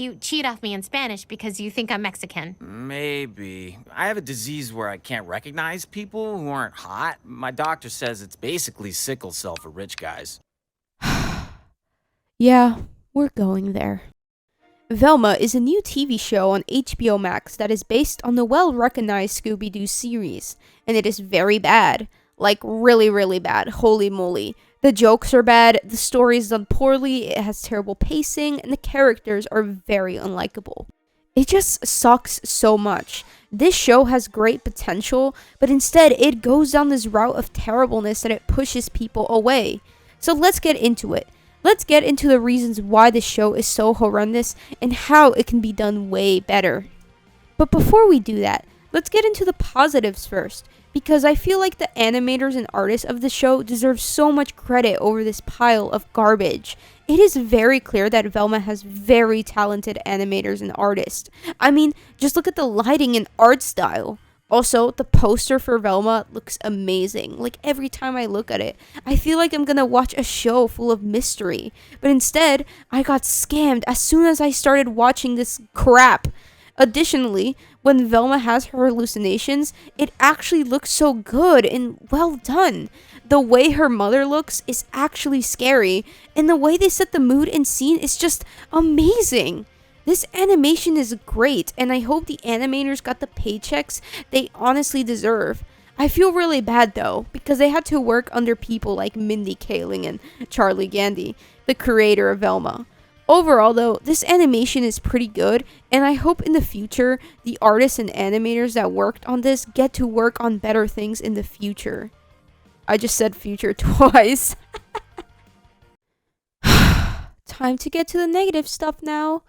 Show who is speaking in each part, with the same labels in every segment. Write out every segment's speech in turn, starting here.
Speaker 1: you cheat off me in Spanish because you think I'm Mexican.
Speaker 2: Maybe. I have a disease where I can't recognize people who aren't hot. My doctor says it's basically sickle cell for rich guys.
Speaker 3: Yeah, we're going there. Velma is a new TV show on HBO Max that is based on the well-recognized Scooby-Doo series, and it is very bad. Like, really, really bad. Holy moly. The jokes are bad, the story is done poorly, it has terrible pacing, and the characters are very unlikable. It just sucks so much. This show has great potential, but instead it goes down this route of terribleness that it pushes people away. So let's get into it. Let's get into the reasons why this show is so horrendous and how it can be done way better. But before we do that, let's get into the positives first, because I feel like the animators and artists of the show deserve so much credit over this pile of garbage. It is very clear that Velma has very talented animators and artists. I mean, just look at the lighting and art style. Also, the poster for Velma looks amazing. Like, every time I look at it, I feel like I'm gonna watch a show full of mystery. But instead, I got scammed as soon as I started watching this crap. Additionally, when Velma has her hallucinations, it actually looks so good and well done. The way her mother looks is actually scary, and the way they set the mood and scene is just amazing. This animation is great, and I hope the animators got the paychecks they honestly deserve. I feel really bad though, because they had to work under people like Mindy Kaling and Charlie Gandy, the creator of Velma. Overall though, this animation is pretty good, and I hope in the future, the artists and animators that worked on this get to work on better things in the future. I just said future twice. Time to get to the negative stuff now.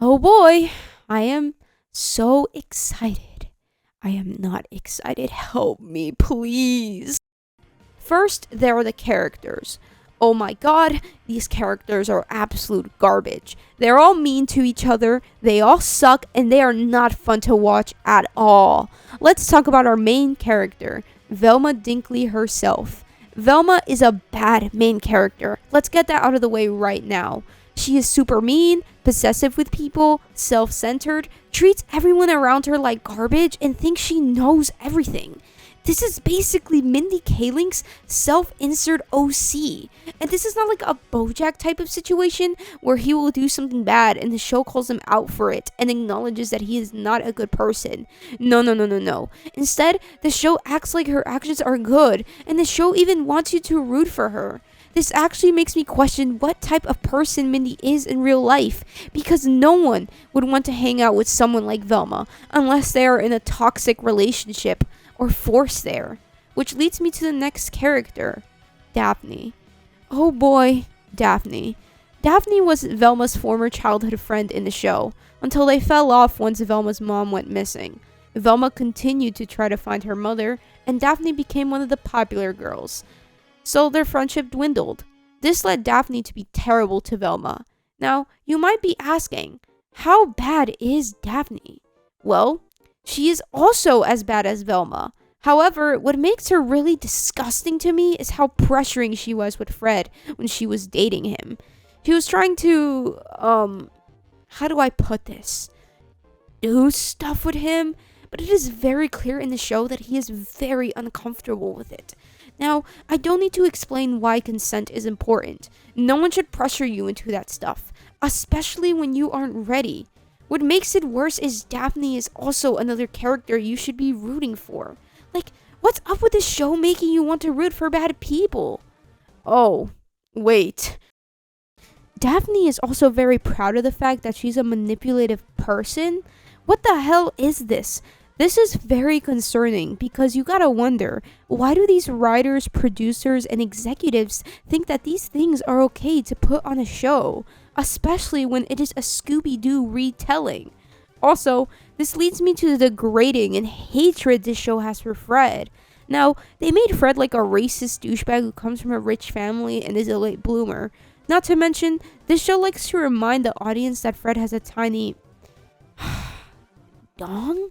Speaker 3: Oh boy, I am so excited. I am not excited. Help me, please. First, there are the characters. Oh my god, these characters are absolute garbage. They're all mean to each other, they all suck, and they are not fun to watch at all. Let's talk about our main character, Velma Dinkley herself. Velma is a bad main character. Let's get that out of the way right now. She is super mean, possessive with people, self-centered, treats everyone around her like garbage, and thinks she knows everything. This is basically Mindy Kaling's self-insert OC. And this is not like a BoJack type of situation where he will do something bad and the show calls him out for it and acknowledges that he is not a good person. No. Instead, the show acts like her actions are good, and the show even wants you to root for her. This actually makes me question what type of person Mindy is in real life, because no one would want to hang out with someone like Velma unless they are in a toxic relationship or forced there. Which leads me to the next character, Daphne. Oh boy, Daphne. Daphne was Velma's former childhood friend in the show, until they fell off once Velma's mom went missing. Velma continued to try to find her mother, and Daphne became one of the popular girls. So their friendship dwindled. This led Daphne to be terrible to Velma. Now, you might be asking, how bad is Daphne? Well, she is also as bad as Velma. However, what makes her really disgusting to me is how pressuring she was with Fred when she was dating him. He was trying to, how do I put this? Do stuff with him, but it is very clear in the show that he is very uncomfortable with it. Now, I don't need to explain why consent is important. No one should pressure you into that stuff, especially when you aren't ready. What makes it worse is Daphne is also another character you should be rooting for. Like, what's up with this show making you want to root for bad people? Oh, wait. Daphne is also very proud of the fact that she's a manipulative person. What the hell is this? This is very concerning because you gotta wonder, why do these writers, producers, and executives think that these things are okay to put on a show, especially when it is a Scooby-Doo retelling? Also, this leads me to the degrading and hatred this show has for Fred. Now, they made Fred like a racist douchebag who comes from a rich family and is a late bloomer. Not to mention, this show likes to remind the audience that Fred has a tiny dong?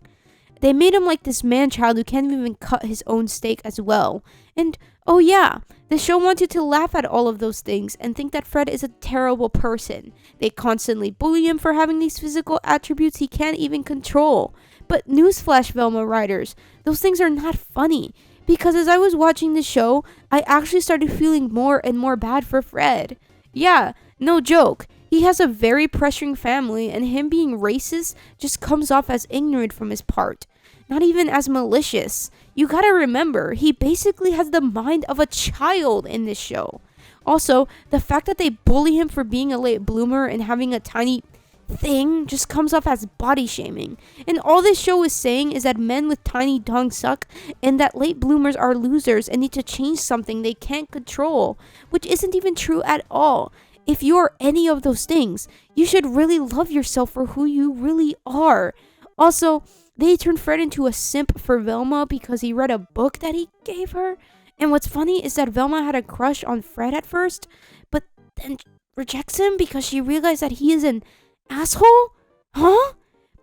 Speaker 3: They made him like this man-child who can't even cut his own steak as well. And Oh yeah, the show wants you to laugh at all of those things and think that Fred is a terrible person. They constantly bully him for having these physical attributes he can't even control. But newsflash, Velma writers, those things are not funny. Because as I was watching the show, I actually started feeling more and more bad for Fred. Yeah, no joke. He has a very pressuring family, and him being racist just comes off as ignorant from his part. Not even as malicious. You gotta remember, he basically has the mind of a child in this show. Also, the fact that they bully him for being a late bloomer and having a tiny thing just comes off as body shaming. And all this show is saying is that men with tiny dongs suck and that late bloomers are losers and need to change something they can't control, which isn't even true at all. If you're any of those things, you should really love yourself for who you really are. Also, they turned Fred into a simp for Velma because he read a book that he gave her. And what's funny is that Velma had a crush on Fred at first, but then rejects him because she realized that he is an asshole? Huh?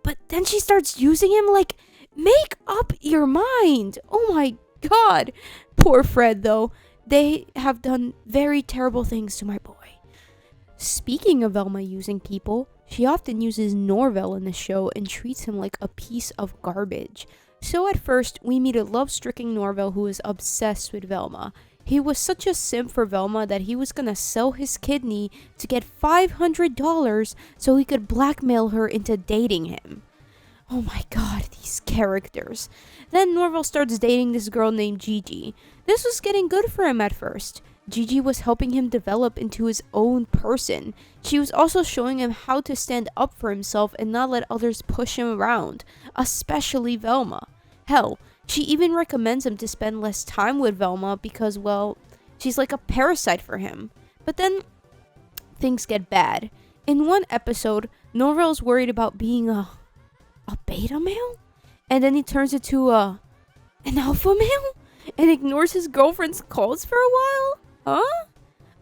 Speaker 3: But then she starts using him like, make up your mind. Oh my god. Poor Fred though. They have done very terrible things to my boy. Speaking of Velma using people, she often uses Norville in the show and treats him like a piece of garbage. So at first, we meet a love-stricken Norville who is obsessed with Velma. He was such a simp for Velma that he was gonna sell his kidney to get $500 so he could blackmail her into dating him. Oh my god, these characters. Then Norville starts dating this girl named Gigi. This was getting good for him at first. Gigi was helping him develop into his own person. She was also showing him how to stand up for himself and not let others push him around, especially Velma. Hell, she even recommends him to spend less time with Velma because, well, she's like a parasite for him. But then, things get bad. In one episode, Norville's worried about being a beta male? And then he turns into an alpha male? And ignores his girlfriend's calls for a while? Huh?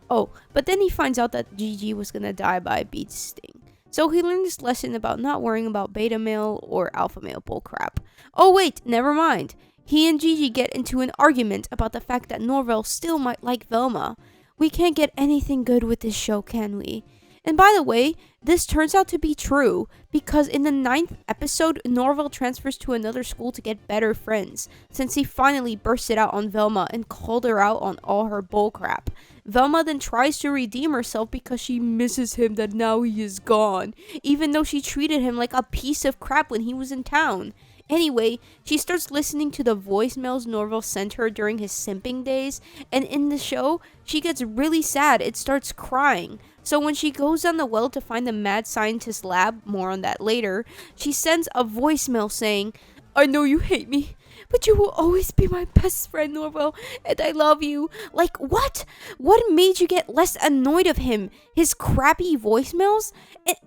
Speaker 3: Oh, but then he finds out that Gigi was gonna die by a bee sting. So he learned this lesson about not worrying about beta male or alpha male bullcrap. Oh wait, never mind. He and Gigi get into an argument about the fact that Norville still might like Velma. We can't get anything good with this show, can we? And by the way, this turns out to be true, because in the 9th episode, Norville transfers to another school to get better friends, since he finally bursted out on Velma and called her out on all her bullcrap. Velma then tries to redeem herself because she misses him that now he is gone, even though she treated him like a piece of crap when he was in town. Anyway, she starts listening to the voicemails Norville sent her during his simping days, and in the show, she gets really sad and starts crying. So when she goes down the well to find the mad scientist lab, more on that later, she sends a voicemail saying, "I know you hate me, but you will always be my best friend, Norville, and I love you." Like, what? What made you get less annoyed of him? His crappy voicemails?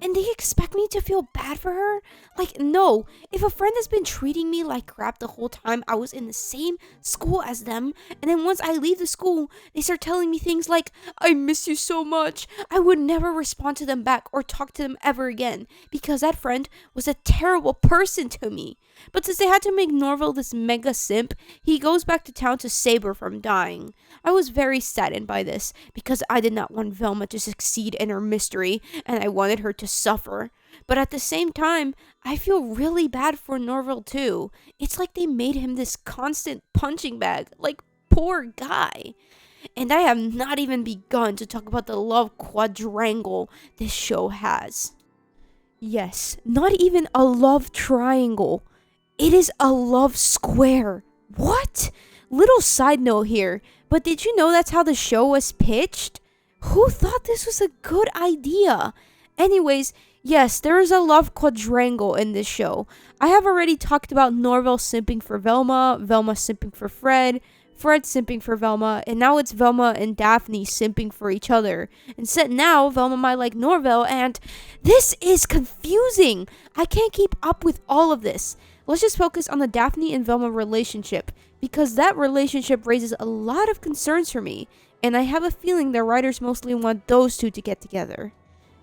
Speaker 3: And they expect me to feel bad for her? Like, no. If a friend has been treating me like crap the whole time I was in the same school as them, and then once I leave the school, they start telling me things like, "I miss you so much," I would never respond to them back or talk to them ever again, because that friend was a terrible person to me. But since they had to make Norville this mega simp, he goes back to town to save her from dying. I was very saddened by this, because I did not want Velma to succeed in her mystery, and I wanted her to suffer. But at the same time, I feel really bad for Norville too. It's like they made him this constant punching bag. Like, poor guy. And I have not even begun to talk about the love quadrangle this show has. Yes, not even a love triangle. It is a love square. What? Little side note here, but did you know that's how the show was pitched? Who thought this was a good idea? Anyways, yes, there is a love quadrangle in this show. I have already talked about Norville simping for Velma, Velma simping for Fred, Fred simping for Velma, and now it's Velma and Daphne simping for each other. Instead now, Velma might like Norville, and this is confusing. I can't keep up with all of this. Let's just focus on the Daphne and Velma relationship, because that relationship raises a lot of concerns for me, and I have a feeling the writers mostly want those two to get together.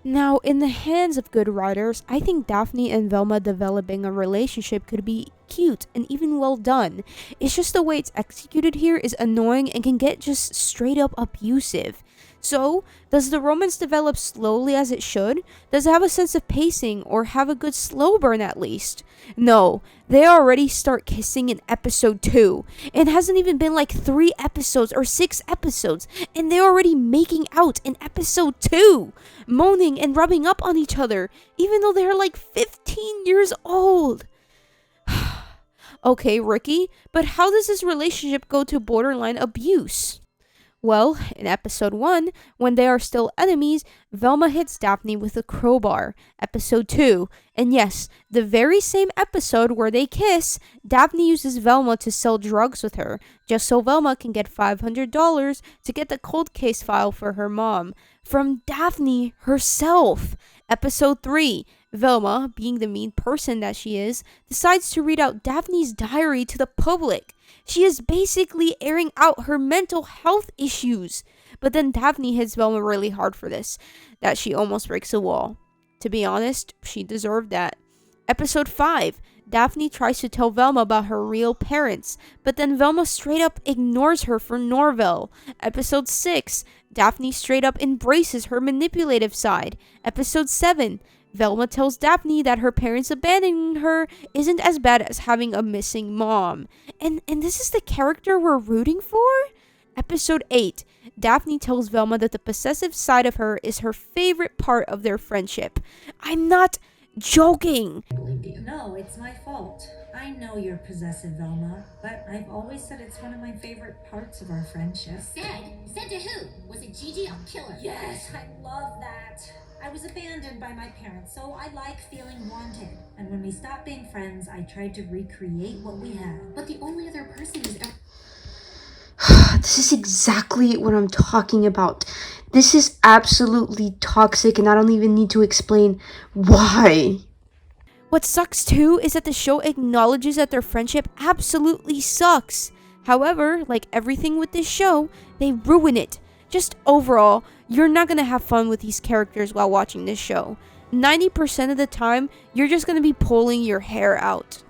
Speaker 3: Now, in the hands of good writers, I think Daphne and Velma developing a relationship could be cute and even well done. It's just the way it's executed here is annoying and can get just straight up abusive. So, does the romance develop slowly as it should? Does it have a sense of pacing or have a good slow burn at least? No, they already start kissing in episode 2. It hasn't even been like 3 episodes or 6 episodes, and they're already making out in episode 2, moaning and rubbing up on each other, even though they're like 15 years old. Okay, Ricky, but how does this relationship go to borderline abuse? Well, in episode 1, when they are still enemies, Velma hits Daphne with a crowbar. Episode 2, and yes, the very same episode where they kiss, Daphne uses Velma to sell drugs with her, just so Velma can get $500 to get the cold case file for her mom. From Daphne herself. Episode 3, Velma, being the mean person that she is, decides to read out Daphne's diary to the public. She is basically airing out her mental health issues. But then Daphne hits Velma really hard for this, that she almost breaks a wall. To be honest, she deserved that. Episode 5, Daphne tries to tell Velma about her real parents, but then Velma straight up ignores her for Norville. Episode 6, Daphne straight up embraces her manipulative side. Episode 7, Velma tells Daphne that her parents abandoning her isn't as bad as having a missing mom. And this is the character we're rooting for? Episode 8, Daphne tells Velma that the possessive side of her is her favorite part of their friendship. I'm not joking.
Speaker 4: No, it's my fault. I know you're possessive, Velma, but I've always said it's one of my favorite parts of our friendship.
Speaker 5: Said to who? Was it Gigi? I'll kill her.
Speaker 4: Yes, I love that. I was abandoned by my parents, so I like feeling wanted. And when we stopped being friends, I tried to recreate what we had.
Speaker 5: But the only other person who's ever...
Speaker 3: This is exactly what I'm talking about. This is absolutely toxic, and I don't even need to explain why. What sucks too is that the show acknowledges that their friendship absolutely sucks. However, like everything with this show, they ruin it. Just overall, you're not gonna have fun with these characters while watching this show. 90% of the time, you're just gonna be pulling your hair out.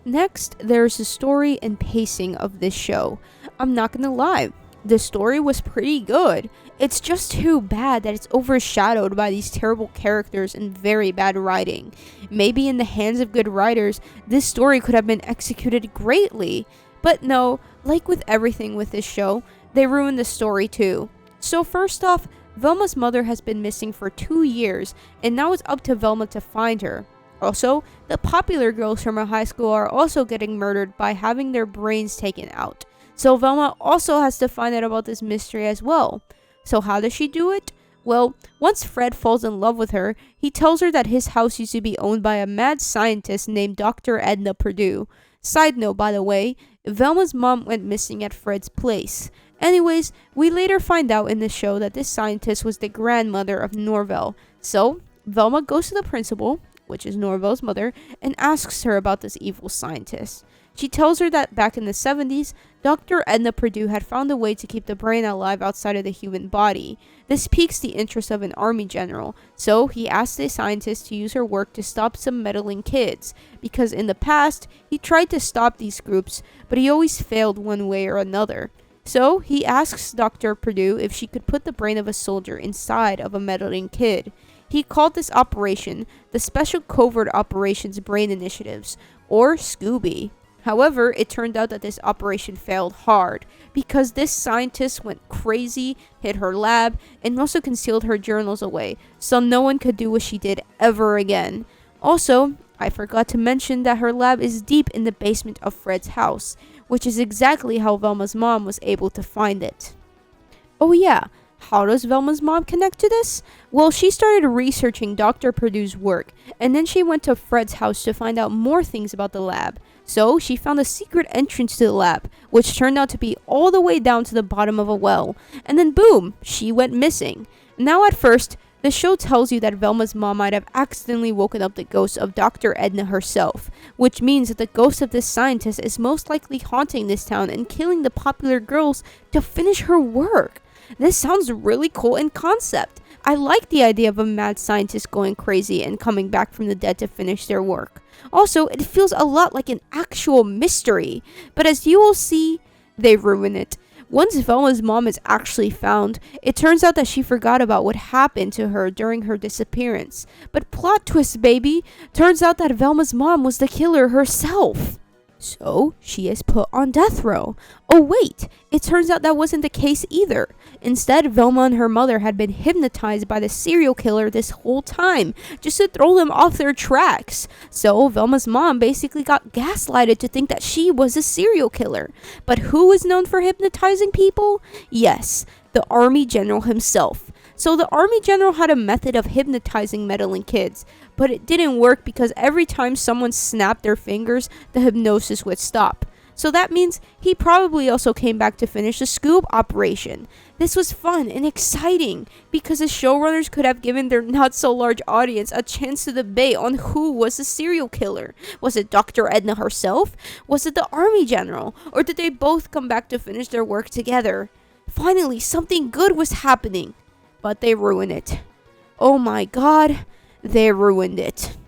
Speaker 3: Next, there's the story and pacing of this show. I'm not gonna lie, the story was pretty good. It's just too bad that it's overshadowed by these terrible characters and very bad writing. Maybe in the hands of good writers, this story could have been executed greatly. But no, like with everything with this show, they ruined the story too. So first off, Velma's mother has been missing for 2 years, and now it's up to Velma to find her. Also, the popular girls from her high school are also getting murdered by having their brains taken out. So Velma also has to find out about this mystery as well. So how does she do it? Well, once Fred falls in love with her, he tells her that his house used to be owned by a mad scientist named Dr. Edna Purdue. Side note, by the way, Velma's mom went missing at Fred's place. Anyways, we later find out in the show that this scientist was the grandmother of Norville. So, Velma goes to the principal, which is Norville's mother, and asks her about this evil scientist. She tells her that back in the 70s, Dr. Edna Purdue had found a way to keep the brain alive outside of the human body. This piques the interest of an army general, so he asks the scientist to use her work to stop some meddling kids, because in the past, he tried to stop these groups, but he always failed one way or another. So he asks Dr. Purdue if she could put the brain of a soldier inside of a meddling kid. He called this operation the Special Covert Operations Brain Initiatives, or Scooby. However, it turned out that this operation failed hard, because this scientist went crazy, hid her lab, and also concealed her journals away, so no one could do what she did ever again. Also, I forgot to mention that her lab is deep in the basement of Fred's house, which is exactly how Velma's mom was able to find it. Oh yeah, how does Velma's mom connect to this? Well, she started researching Dr. Purdue's work, and then she went to Fred's house to find out more things about the lab. So, she found a secret entrance to the lab, which turned out to be all the way down to the bottom of a well. And then boom, she went missing. Now at first, the show tells you that Velma's mom might have accidentally woken up the ghost of Dr. Edna herself, which means that the ghost of this scientist is most likely haunting this town and killing the popular girls to finish her work. This sounds really cool in concept, I like the idea of a mad scientist going crazy and coming back from the dead to finish their work. Also, it feels a lot like an actual mystery, but as you will see, they ruin it. Once Velma's mom is actually found, it turns out that she forgot about what happened to her during her disappearance. But plot twist, baby! Turns out that Velma's mom was the killer herself. So, she is put on death row. Oh wait, it turns out that wasn't the case either. Instead, Velma and her mother had been hypnotized by the serial killer this whole time, just to throw them off their tracks. So, Velma's mom basically got gaslighted to think that she was a serial killer. But who is known for hypnotizing people? Yes, the army general himself. So the army general had a method of hypnotizing meddling kids, but it didn't work because every time someone snapped their fingers, the hypnosis would stop. So that means he probably also came back to finish the Scoob operation. This was fun and exciting because the showrunners could have given their not so large audience a chance to debate on who was the serial killer. Was it Dr. Edna herself? Was it the army general? Or did they both come back to finish their work together? Finally, something good was happening. But they ruined it. Oh my god, they ruined it.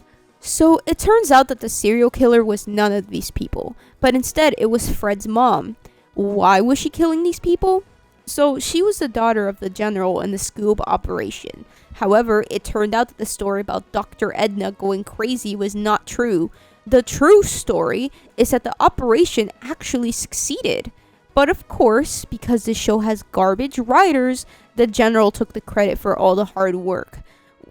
Speaker 3: So it turns out that the serial killer was none of these people, but instead it was Fred's mom. Why was she killing these people? So she was the daughter of the general in the Scoob operation. However, it turned out that the story about Dr. Edna going crazy was not true. The true story is that the operation actually succeeded. But of course, because the show has garbage writers, the general took the credit for all the hard work.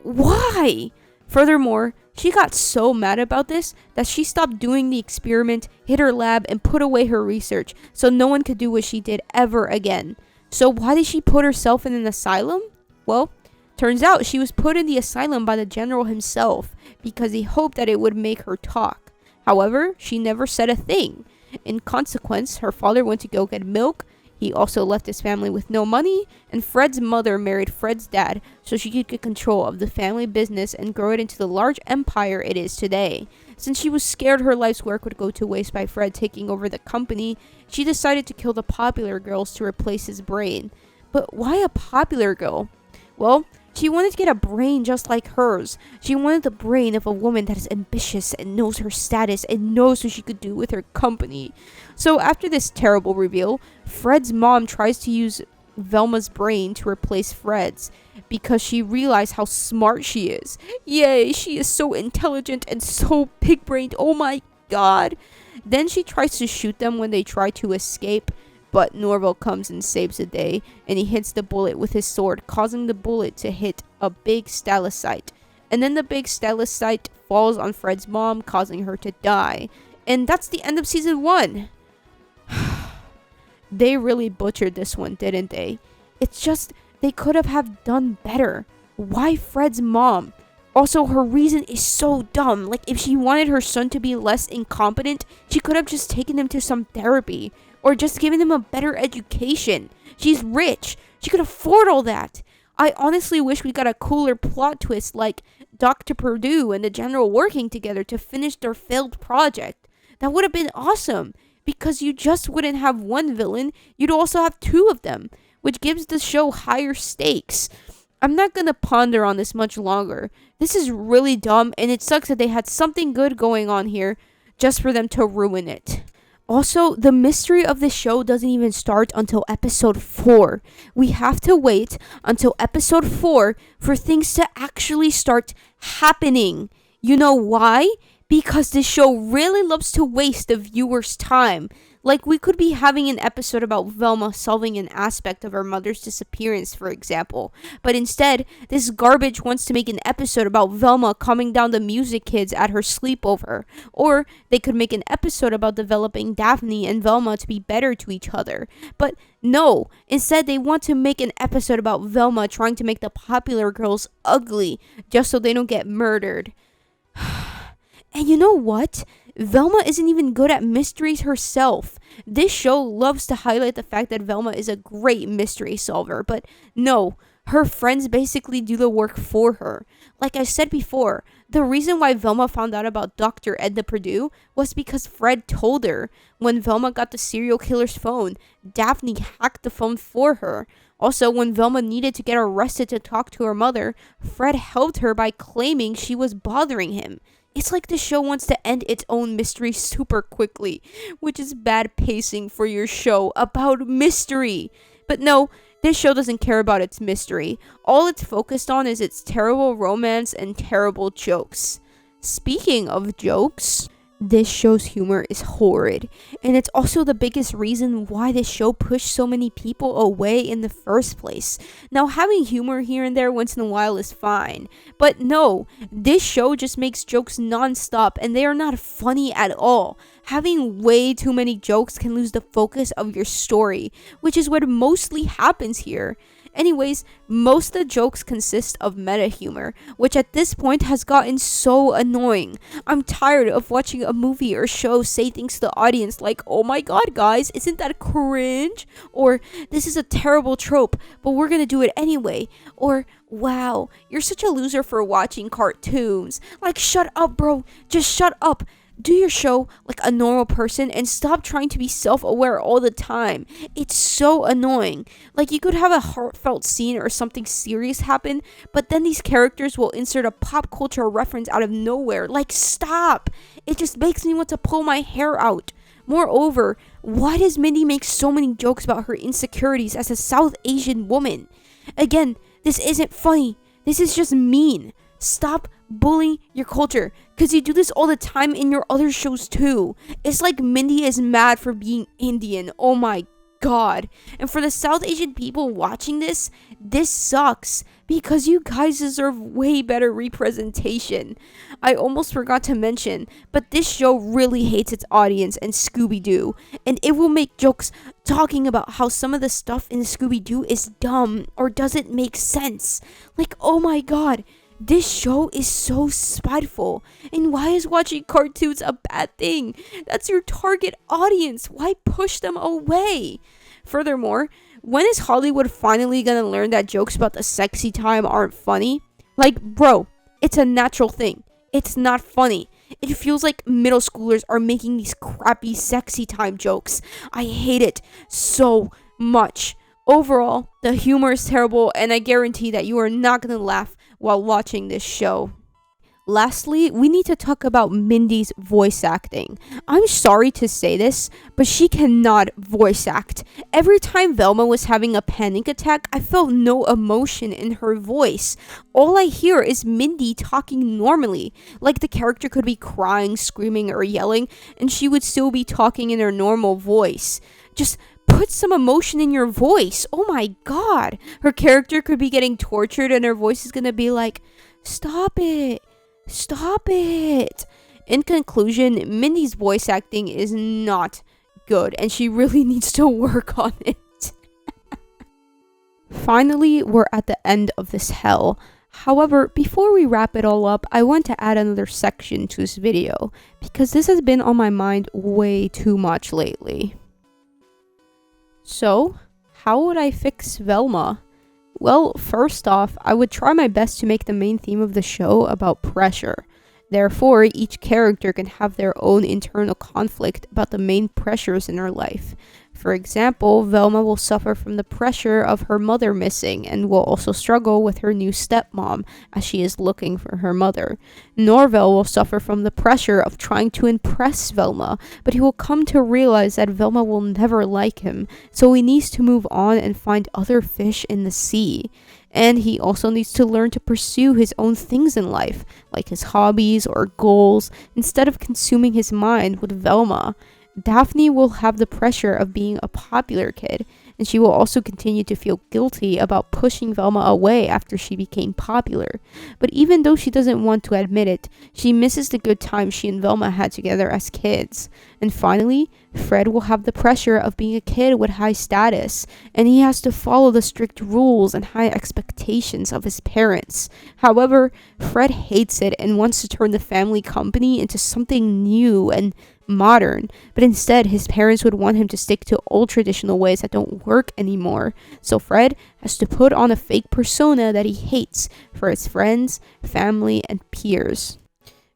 Speaker 3: Why? Furthermore, she got so mad about this that she stopped doing the experiment, hid her lab, and put away her research so no one could do what she did ever again. So why did she put herself in an asylum? Well, turns out she was put in the asylum by the general himself because he hoped that it would make her talk. However, she never said a thing. In consequence, her father went to go get milk. He also left his family with no money, and Fred's mother married Fred's dad so she could get control of the family business and grow it into the large empire it is today. Since she was scared her life's work would go to waste by Fred taking over the company, she decided to kill the popular girls to replace his brain. But why a popular girl? Well, she wanted to get a brain just like hers. She wanted the brain of a woman that is ambitious and knows her status and knows what she could do with her company. So after this terrible reveal, Fred's mom tries to use Velma's brain to replace Fred's because she realized how smart she is. Yay, she is so intelligent and so big-brained. Oh my god. Then she tries to shoot them when they try to escape. But Norville comes and saves the day, and he hits the bullet with his sword, causing the bullet to hit a big stalactite. And then the big stalactite falls on Fred's mom, causing her to die. And that's the end of season 1. They really butchered this one, didn't they? It's just, they could have done better. Why Fred's mom? Also, her reason is so dumb. Like, if she wanted her son to be less incompetent, she could have just taken him to some therapy. Or just giving him a better education. She's rich. She could afford all that. I honestly wish we got a cooler plot twist like Dr. Purdue and the general working together to finish their failed project. That would have been awesome. Because you just wouldn't have one villain, you'd also have 2 of them. Which gives the show higher stakes. I'm not gonna ponder on this much longer. This is really dumb and it sucks that they had something good going on here just for them to ruin it. Also, the mystery of this show doesn't even start until episode 4. We have to wait until episode 4 for things to actually start happening. You know why? Because this show really loves to waste the viewer's time. Like, we could be having an episode about Velma solving an aspect of her mother's disappearance, for example. But instead, this garbage wants to make an episode about Velma calming down the music kids at her sleepover. Or they could make an episode about developing Daphne and Velma to be better to each other. But no, instead they want to make an episode about Velma trying to make the popular girls ugly, just so they don't get murdered. And you know what? Velma isn't even good at mysteries herself. This show loves to highlight the fact that Velma is a great mystery solver, but no, her friends basically do the work for her. Like I said before, the reason why Velma found out about Dr. Edna Purdue was because Fred told her. When Velma got the serial killer's phone, Daphne hacked the phone for her. Also, when Velma needed to get arrested to talk to her mother, Fred helped her by claiming she was bothering him. It's like the show wants to end its own mystery super quickly, which is bad pacing for your show about mystery. But no, this show doesn't care about its mystery. All it's focused on is its terrible romance and terrible jokes. Speaking of jokes, this show's humor is horrid, and it's also the biggest reason why this show pushed so many people away in the first place. Now, having humor here and there once in a while is fine, but no, this show just makes jokes non-stop, and they are not funny at all. Having way too many jokes can lose the focus of your story, which is what mostly happens here. Anyways, most of the jokes consist of meta humor, which at this point has gotten so annoying. I'm tired of watching a movie or show say things to the audience like, "Oh my god, guys, isn't that cringe?" Or, "This is a terrible trope, but we're gonna do it anyway." Or, "Wow, you're such a loser for watching cartoons." Like, shut up, bro. Just shut up. Do your show like a normal person and stop trying to be self-aware all the time. It's so annoying. Like, you could have a heartfelt scene or something serious happen, but then these characters will insert a pop culture reference out of nowhere. Like, stop. It just makes me want to pull my hair out. Moreover, why does Mindy make so many jokes about her insecurities as a South Asian woman? Again, this isn't funny. This is just mean. Stop bullying your culture, because you do this all the time in your other shows too. It's like Mindy is mad for being Indian. Oh my god. And for the South Asian people watching this sucks, because you guys deserve way better representation. I almost forgot to mention, but this show really hates its audience and Scooby-Doo, and it will make jokes talking about how some of the stuff in Scooby-Doo is dumb or doesn't make sense. Like, oh my god. This show is so spiteful. And why is watching cartoons a bad thing? That's your target audience. Why push them away? Furthermore, when is Hollywood finally gonna learn that jokes about the sexy time aren't funny? Like, bro, it's a natural thing. It's not funny. It feels like middle schoolers are making these crappy sexy time jokes. I hate it so much. Overall, the humor is terrible, and I guarantee that you are not gonna laugh while watching this show. Lastly, we need to talk about Mindy's voice acting. I'm sorry to say this, but she cannot voice act. Every time Velma was having a panic attack, I felt no emotion in her voice. All I hear is Mindy talking normally, like the character could be crying, screaming, or yelling, and she would still be talking in her normal voice. Just put some emotion in your voice. Oh my god. Her character could be getting tortured and her voice is gonna be like, "Stop it. Stop it." In conclusion, Mindy's voice acting is not good, and she really needs to work on it. Finally, we're at the end of this hell. However, before we wrap it all up, I want to add another section to this video, because this has been on my mind way too much lately. So, how would I fix Velma? Well, first off, I would try my best to make the main theme of the show about pressure. Therefore, each character can have their own internal conflict about the main pressures in her life. For example, Velma will suffer from the pressure of her mother missing and will also struggle with her new stepmom as she is looking for her mother. Norville will suffer from the pressure of trying to impress Velma, but he will come to realize that Velma will never like him, so he needs to move on and find other fish in the sea. And he also needs to learn to pursue his own things in life, like his hobbies or goals, instead of consuming his mind with Velma. Daphne will have the pressure of being a popular kid, and she will also continue to feel guilty about pushing Velma away after she became popular. But even though she doesn't want to admit it, she misses the good times she and Velma had together as kids. And finally, Fred will have the pressure of being a kid with high status, and he has to follow the strict rules and high expectations of his parents. However, Fred hates it and wants to turn the family company into something new and modern, but instead his parents would want him to stick to old traditional ways that don't work anymore. So Fred has to put on a fake persona that he hates for his friends, family, and peers.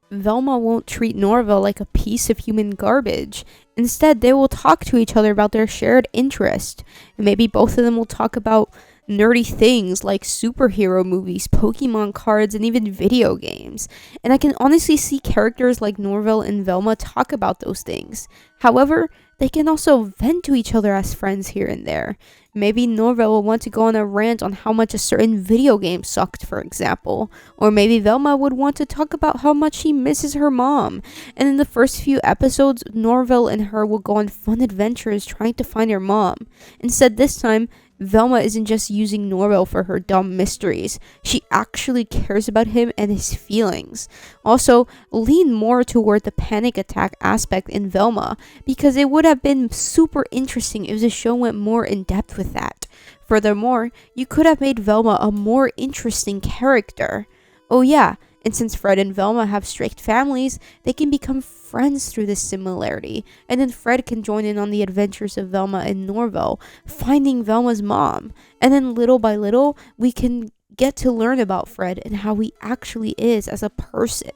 Speaker 3: Velma won't treat Norville like a piece of human garbage. Instead, they will talk to each other about their shared interest. And maybe both of them will talk about nerdy things like superhero movies, Pokemon cards, and even video games. And I can honestly see characters like Norville and Velma talk about those things. However, they can also vent to each other as friends here and there. Maybe Norville will want to go on a rant on how much a certain video game sucked, for example. Or maybe Velma would want to talk about how much she misses her mom. And in the first few episodes, Norville and her will go on fun adventures trying to find her mom. Instead, this time, Velma isn't just using Norville for her dumb mysteries. She actually cares about him and his feelings. Also, lean more toward the panic attack aspect in Velma, because it would have been super interesting if the show went more in depth with that. Furthermore, you could have made Velma a more interesting character. Oh yeah, and since Fred and Velma have strict families, they can become friends through this similarity. And then Fred can join in on the adventures of Velma and Norville, finding Velma's mom. And then little by little, we can get to learn about Fred and how he actually is as a person.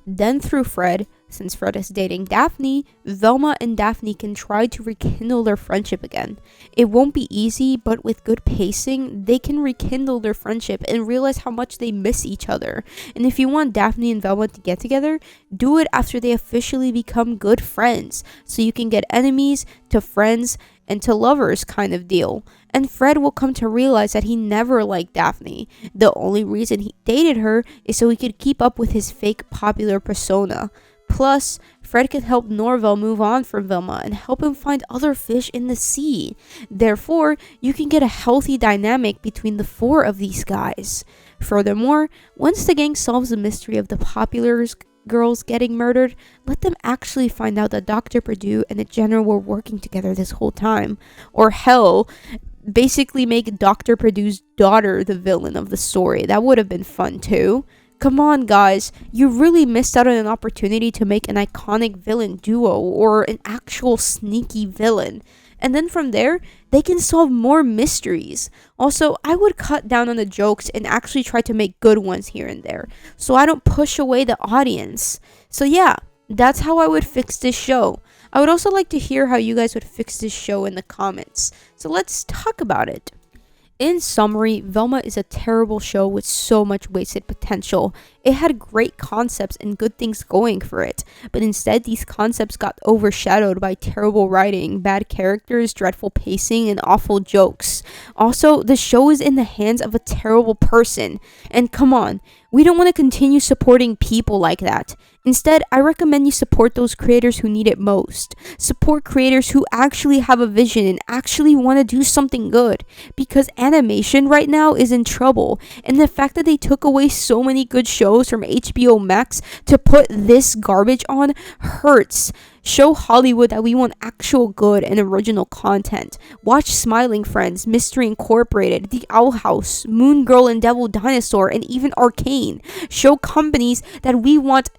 Speaker 3: Then through Fred, since Fred is dating Daphne, Velma and Daphne can try to rekindle their friendship again. It won't be easy, but with good pacing, they can rekindle their friendship and realize how much they miss each other. And if you want Daphne and Velma to get together, do it after they officially become good friends, so you can get enemies to friends and to lovers kind of deal. And Fred will come to realize that he never liked Daphne. The only reason he dated her is so he could keep up with his fake popular persona. Plus, Fred can help Norville move on from Velma and help him find other fish in the sea. Therefore, you can get a healthy dynamic between the four of these guys. Furthermore, once the gang solves the mystery of the popular girls getting murdered, let them actually find out that Dr. Perdue and the General were working together this whole time. Or hell, basically make Dr. Perdue's daughter the villain of the story. That would have been fun too. Come on, guys, you really missed out on an opportunity to make an iconic villain duo or an actual sneaky villain. And then from there, they can solve more mysteries. Also, I would cut down on the jokes and actually try to make good ones here and there, so I don't push away the audience. So yeah, that's how I would fix this show. I would also like to hear how you guys would fix this show in the comments. So let's talk about it. In summary, Velma is a terrible show with so much wasted potential. It had great concepts and good things going for it, but instead these concepts got overshadowed by terrible writing, bad characters, dreadful pacing, and awful jokes. Also, the show is in the hands of a terrible person. And come on, we don't want to continue supporting people like that. Instead, I recommend you support those creators who need it most. Support creators who actually have a vision and actually want to do something good. Because animation right now is in trouble. And the fact that they took away so many good shows from HBO Max to put this garbage on hurts. Show Hollywood that we want actual good and original content. Watch Smiling Friends, Mystery Incorporated, The Owl House, Moon Girl and Devil Dinosaur, and even Arcane. Show companies that we want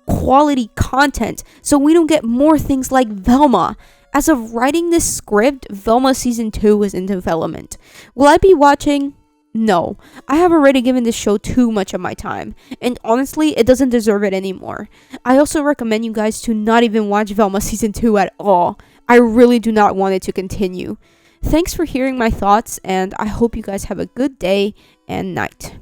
Speaker 3: quality content so we don't get more things like Velma. As of writing this script, Velma Season 2 is in development. Will I be watching? No. I have already given this show too much of my time, and honestly, it doesn't deserve it anymore. I also recommend you guys to not even watch Velma Season 2 at all. I really do not want it to continue. Thanks for hearing my thoughts, and I hope you guys have a good day and night.